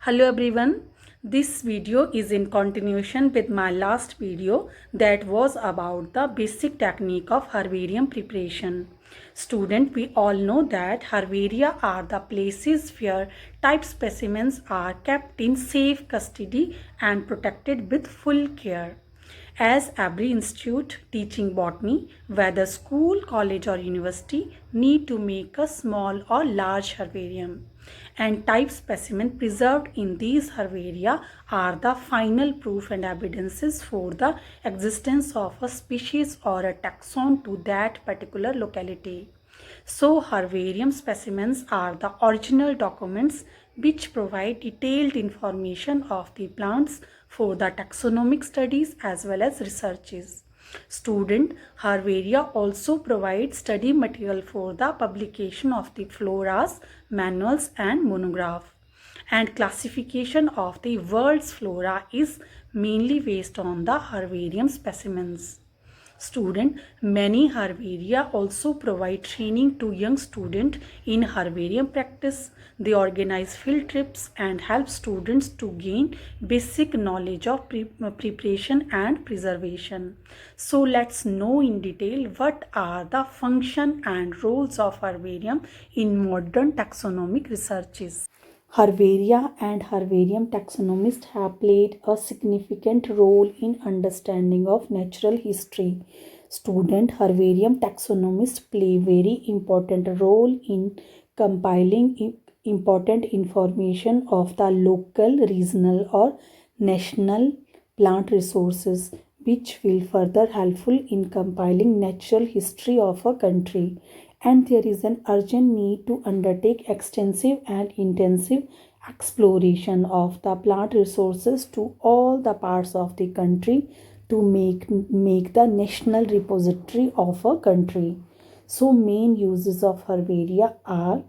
Hello everyone. This video is in continuation with my last video that was about the basic technique of herbarium preparation. Student, we all know that herbaria are the places where type specimens are kept in safe custody and protected with full care. As every institute teaching botany, whether school, college or university, need to make a small or large herbarium. And type specimen preserved in these herbaria are the final proof and evidences for the existence of a species or a taxon to that particular locality. So herbarium specimens are the original documents which provide detailed information of the plants for the taxonomic studies as well as researches. Student, herbaria also provide study material for the publication of the floras, manuals and monograph. And classification of the world's flora is mainly based on the herbarium specimens. Student, many herbaria also provide training to young students in herbarium practice. They organize field trips and help students to gain basic knowledge of preparation and preservation. So let's know in detail what are the function and roles of herbarium in modern taxonomic researches. Herbaria and herbarium taxonomists have played a significant role in understanding of natural history. Student herbarium taxonomists play very important role in compiling important information of the local, regional or national plant resources, which will further helpful in compiling natural history of a country. And there is an urgent need to undertake extensive and intensive exploration of the plant resources to all the parts of the country to make the national repository of a country. So main uses of herbaria are: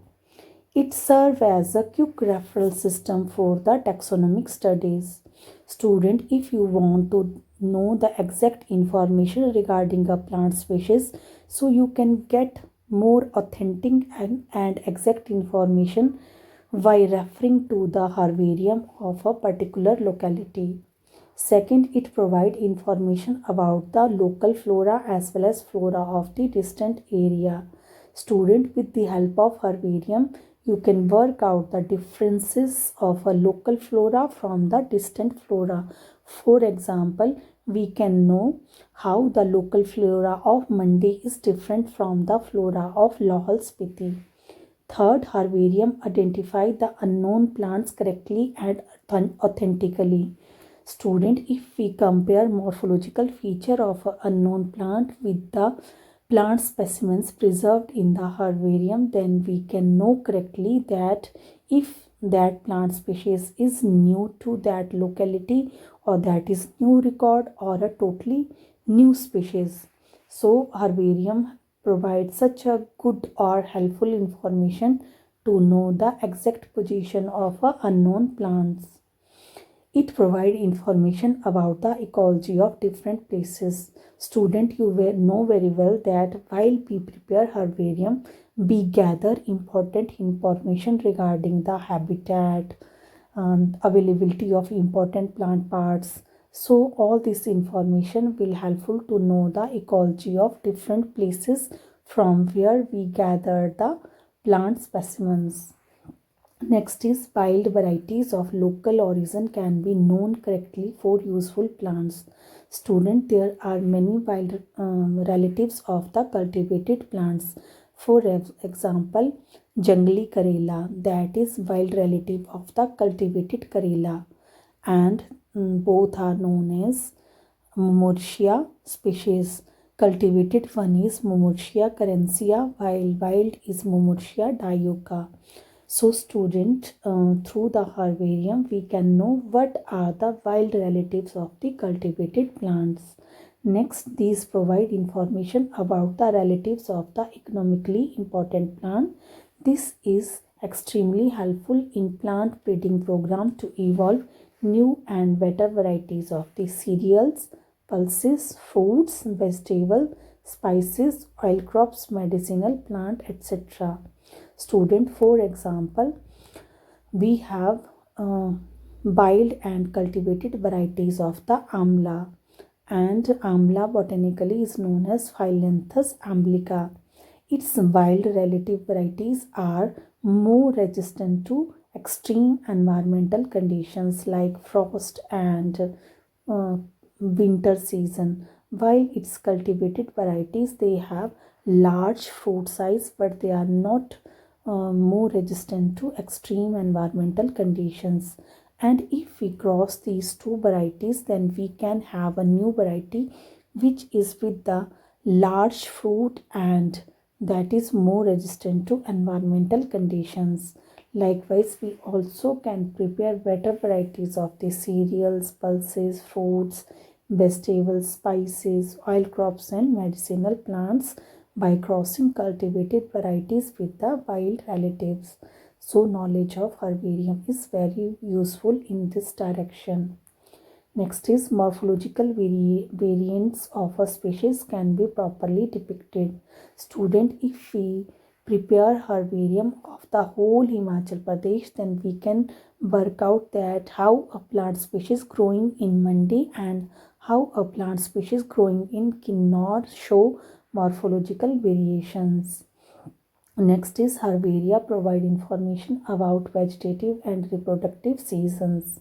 it serves as a quick referral system for the taxonomic studies. Student, if you want to know the exact information regarding a plant species, so you can get more authentic and exact information by referring to the herbarium of a particular locality. Second, it provides information about the local flora as well as flora of the distant area. Student, with the help of herbarium, you can work out the differences of a local flora from the distant flora. For example, we can know how the local flora of Mandi is different from the flora of Lahaul Spiti. Third, herbarium identify the unknown plants correctly and authentically. Student, if we compare morphological feature of an unknown plant with the plant specimens preserved in the herbarium, then we can know correctly that if that plant species is new to that locality or that is new record or a totally new species. So herbarium provides such a good or helpful information to know the exact position of unknown plants. It provides information about the ecology of different places. Student, you will know very well that while we prepare herbarium, we gather important information regarding the habitat, availability of important plant parts. So all this information will helpful to know the ecology of different places from where we gather the plant specimens. Next is wild varieties of local origin can be known correctly for useful plants. Student, there are many wild relatives of the cultivated plants. For example, jungli karela, that is wild relative of the cultivated karela, and both are known as Mumurtia species. Cultivated one is Mumurtia carencia, while wild is Mumurtia dioica. So student, through the herbarium, we can know what are the wild relatives of the cultivated plants. Next, these provide information about the relatives of the economically important plant. This is extremely helpful in plant breeding program to evolve new and better varieties of the cereals, pulses, fruits, vegetables, spices, oil crops, medicinal plant, etc. Student, for example, we have uh, wild and cultivated varieties of the amla. And amla botanically is known as Phyllanthus amblica. Its wild relative varieties are more resistant to extreme environmental conditions like frost and uh, winter season, while its cultivated varieties they have large fruit size, but they are not more resistant to extreme environmental conditions. And if we cross these two varieties, then we can have a new variety which is with the large fruit and that is more resistant to environmental conditions. Likewise, we also can prepare better varieties of the cereals, pulses, fruits, vegetables, spices, oil crops, and medicinal plants by crossing cultivated varieties with the wild relatives. So, knowledge of herbarium is very useful in this direction. Next is morphological variants of a species can be properly depicted. Student, if we prepare herbarium of the whole Himachal Pradesh, then we can work out that how a plant species growing in Mandi and how a plant species growing in Kinnaur show morphological variations. Next is herbaria provide information about vegetative and reproductive seasons.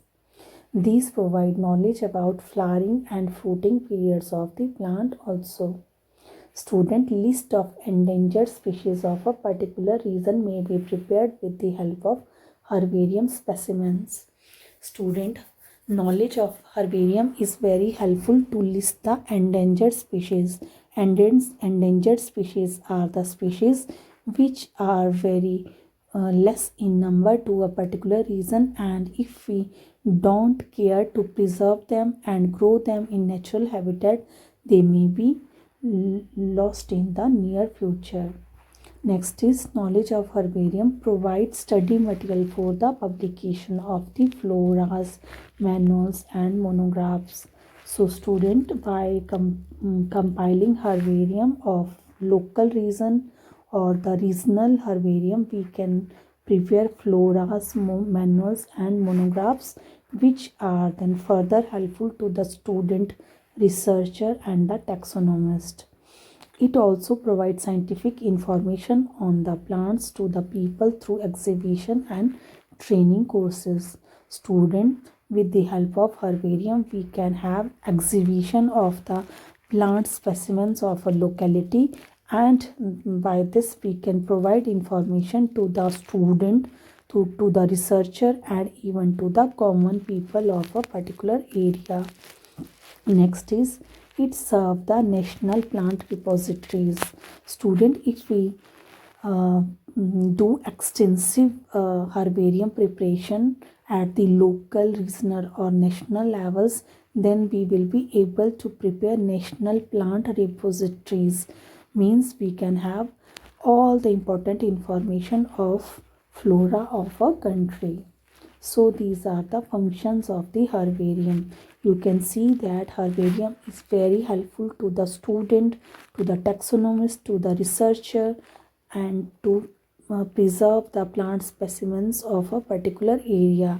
These provide knowledge about flowering and fruiting periods of the plant also. Student, list of endangered species of a particular region may be prepared with the help of herbarium specimens. Student, knowledge of herbarium is very helpful to list the endangered species. Endangered species are the species which are very less in number to a particular region, and if we don't care to preserve them and grow them in natural habitat, they may be lost in the near future. Next is knowledge of herbarium provides study material for the publication of the floras, manuals and monographs. So student, by compiling herbarium of local region or the regional herbarium, we can prepare floras, manuals and monographs which are then further helpful to the student, researcher and the taxonomist. It also provides scientific information on the plants to the people through exhibition and training courses. Student, with the help of herbarium, we can have exhibition of the plant specimens of a locality, and by this we can provide information to the student, to the researcher and even to the common people of a particular area. Next is it serve the national plant repositories. Student, if we do extensive herbarium preparation at the local, regional or national levels, then we will be able to prepare national plant repositories. Means we can have all the important information of flora of a country. So these are the functions of the herbarium. You can see that herbarium is very helpful to the student, to the taxonomist, to the researcher, and to preserve the plant specimens of a particular area.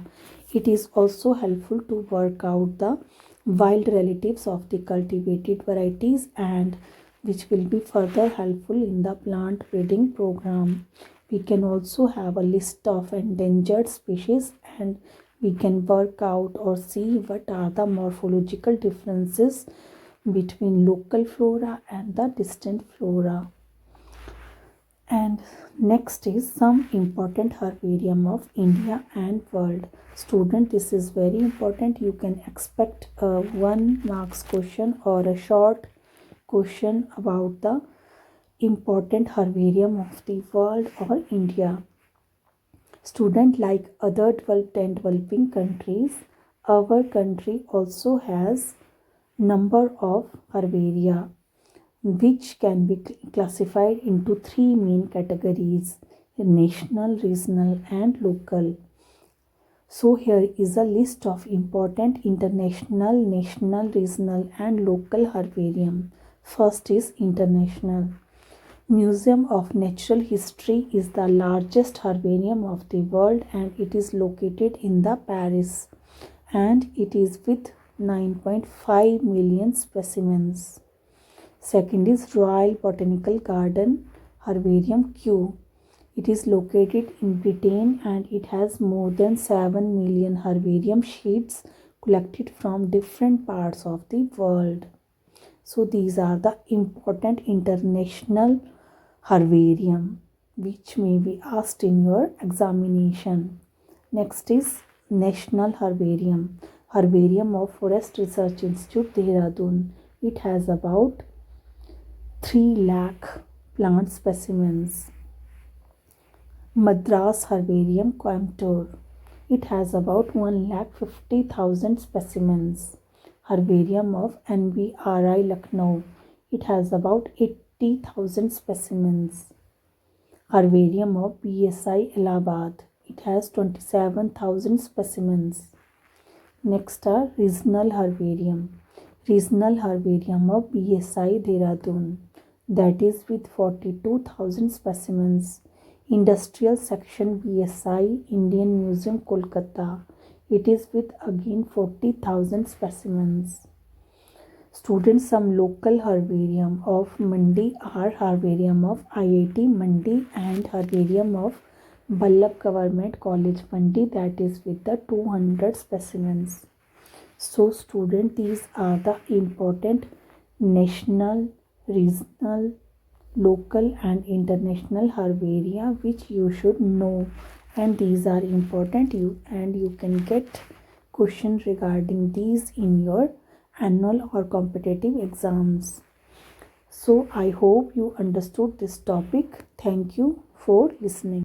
It is also helpful to work out the wild relatives of the cultivated varieties, and which will be further helpful in the plant breeding program. We can also have a list of endangered species, and we can work out or see what are the morphological differences between local flora and the distant flora. And next is some important herbarium of India and world. Student, this is very important. You can expect a 1 marks question or a short question about the important herbarium of the world or India. Student, like other developing countries, our country also has number of herbaria which can be classified into 3 main categories: national, regional and local. So here is a list of important international, national, regional and local herbarium. First is international. Museum of Natural History is the largest herbarium of the world and it is located in the Paris and it is with 9.5 million specimens. Second is Royal Botanical Garden Herbarium Kew. It is located in Britain and it has more than 7 million herbarium sheets collected from different parts of the world. So these are the important international herbarium which may be asked in your examination. Next is National Herbarium. Herbarium of Forest Research Institute, Dehradun. It has about 3 lakh plant specimens. Madras Herbarium, Coimbatore. It has about 1,50,000 specimens. Herbarium of NBRI, Lucknow. It has about 80,000 specimens. Herbarium of BSI, Allahabad. It has 27,000 specimens. Next are Regional Herbarium. Regional Herbarium of BSI, Dehradun. That is with 42,000 specimens. Industrial Section BSI, Indian Museum, Kolkata. It is with again 40,000 specimens. Students, some local herbarium of Mandi are Herbarium of IIT Mandi and Herbarium of Ballabh Government College Mandi, that is with the 200 specimens. So student, these are the important national, regional, local and international herbaria which you should know, and these are important and you can get questions regarding these in your annual or competitive exams. So I hope you understood this topic. Thank you for listening.